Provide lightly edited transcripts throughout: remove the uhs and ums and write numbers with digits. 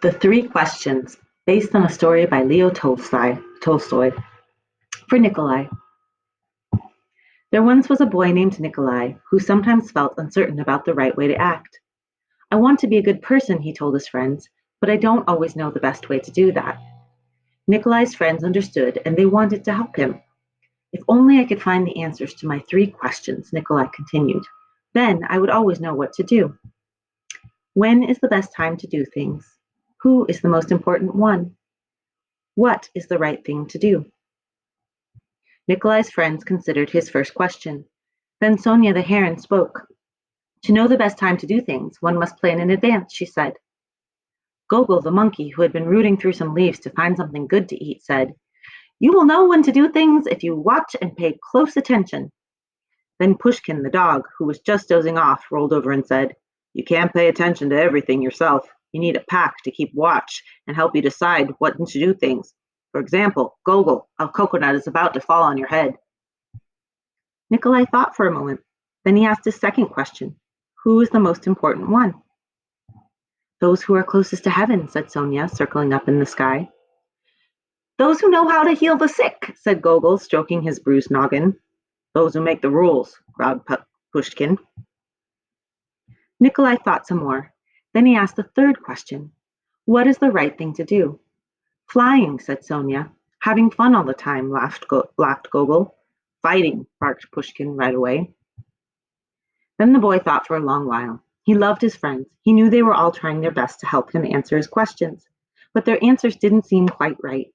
The Three Questions, based on a story by Leo Tolstoy. For Nikolai. There once was a boy named Nikolai who sometimes felt uncertain about the right way to act. I want to be a good person, he told his friends, but I don't always know the best way to do that. Nikolai's friends understood and they wanted to help him. If only I could find the answers to my three questions, Nikolai continued. Then I would always know what to do. When is the best time to do things? Who is the most important one? What is the right thing to do? Nikolai's friends considered his first question. Then Sonia the heron spoke. To know the best time to do things, one must plan in advance, she said. Gogol the monkey, who had been rooting through some leaves to find something good to eat, said, You will know when to do things if you watch and pay close attention. Then Pushkin the dog, who was just dozing off, rolled over and said, You can't pay attention to everything yourself. You need a pack to keep watch and help you decide when to do things. For example, Gogol, a coconut is about to fall on your head. Nikolai thought for a moment. Then he asked his second question. Who is the most important one? Those who are closest to heaven, said Sonia, circling up in the sky. Those who know how to heal the sick, said Gogol, stroking his bruised noggin. Those who make the rules, growled Pushkin. Nikolai thought some more. Then he asked the third question. What is the right thing to do? Flying, said Sonia. Having fun all the time, laughed Gogol. Fighting, barked Pushkin right away. Then the boy thought for a long while. He loved his friends. He knew they were all trying their best to help him answer his questions, but their answers didn't seem quite right.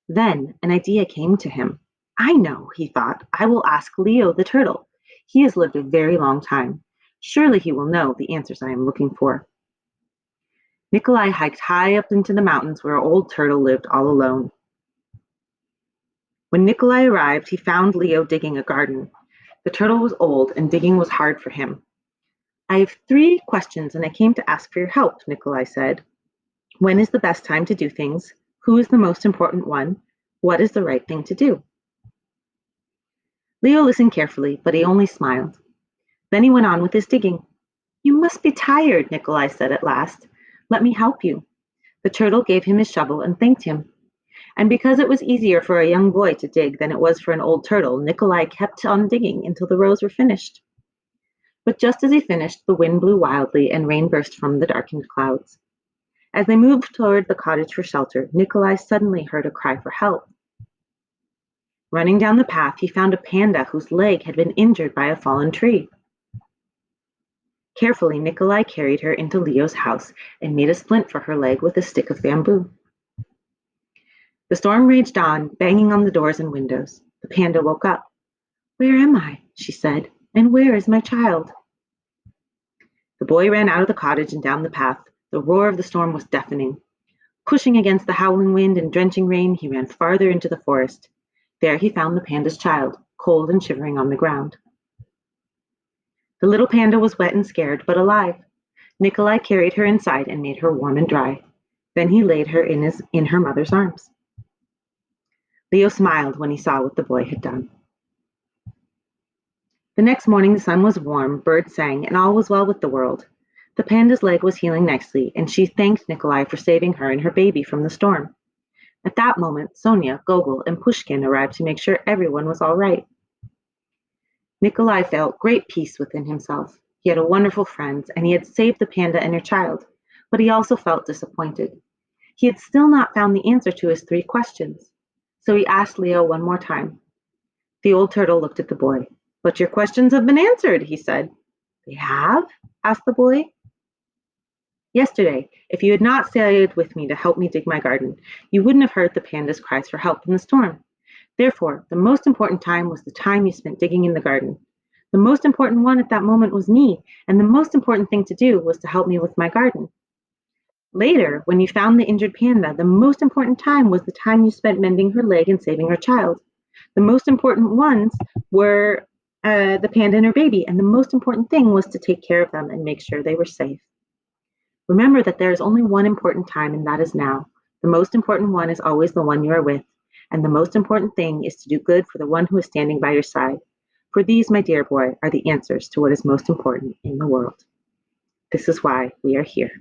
Then an idea came to him. I know, he thought. I will ask Leo the turtle. He has lived a very long time. Surely he will know the answers I am looking for. Nikolai hiked high up into the mountains where an old turtle lived all alone. When Nikolai arrived, he found Leo digging a garden. The turtle was old and digging was hard for him. I have 3 questions and I came to ask for your help, Nikolai said. When is the best time to do things? Who is the most important one? What is the right thing to do? Leo listened carefully, but he only smiled. Then he went on with his digging. You must be tired, Nikolai said at last. Let me help you. The turtle gave him his shovel and thanked him. And because it was easier for a young boy to dig than it was for an old turtle, Nikolai kept on digging until the rows were finished. But just as he finished, the wind blew wildly and rain burst from the darkened clouds. As they moved toward the cottage for shelter, Nikolai suddenly heard a cry for help. Running down the path, he found a panda whose leg had been injured by a fallen tree. Carefully, Nikolai carried her into Leo's house and made a splint for her leg with a stick of bamboo. The storm raged on, banging on the doors and windows. The panda woke up. Where am I? She said. And where is my child? The boy ran out of the cottage and down the path. The roar of the storm was deafening. Pushing against the howling wind and drenching rain, he ran farther into the forest. There he found the panda's child, cold and shivering on the ground. The little panda was wet and scared, but alive. Nikolai carried her inside and made her warm and dry. Then he laid her in her mother's arms. Leo smiled when he saw what the boy had done. The next morning the sun was warm, birds sang, and all was well with the world. The panda's leg was healing nicely, and she thanked Nikolai for saving her and her baby from the storm. At that moment, Sonia, Gogol, and Pushkin arrived to make sure everyone was all right. Nikolai felt great peace within himself. He had a wonderful friend, and he had saved the panda and her child, but he also felt disappointed. He had still not found the answer to his 3 questions. So he asked Leo one more time. The old turtle looked at the boy. But your questions have been answered, he said. They have? Asked the boy. Yesterday, if you had not stayed with me to help me dig my garden, you wouldn't have heard the panda's cries for help in the storm. Therefore, the most important time was the time you spent digging in the garden. The most important one at that moment was me, and the most important thing to do was to help me with my garden. Later, when you found the injured panda, the most important time was the time you spent mending her leg and saving her child. The most important ones were the panda and her baby, and the most important thing was to take care of them and make sure they were safe. Remember that there is only one important time, and that is now. The most important one is always the one you are with, and the most important thing is to do good for the one who is standing by your side. For these, my dear boy, are the answers to what is most important in the world. This is why we are here.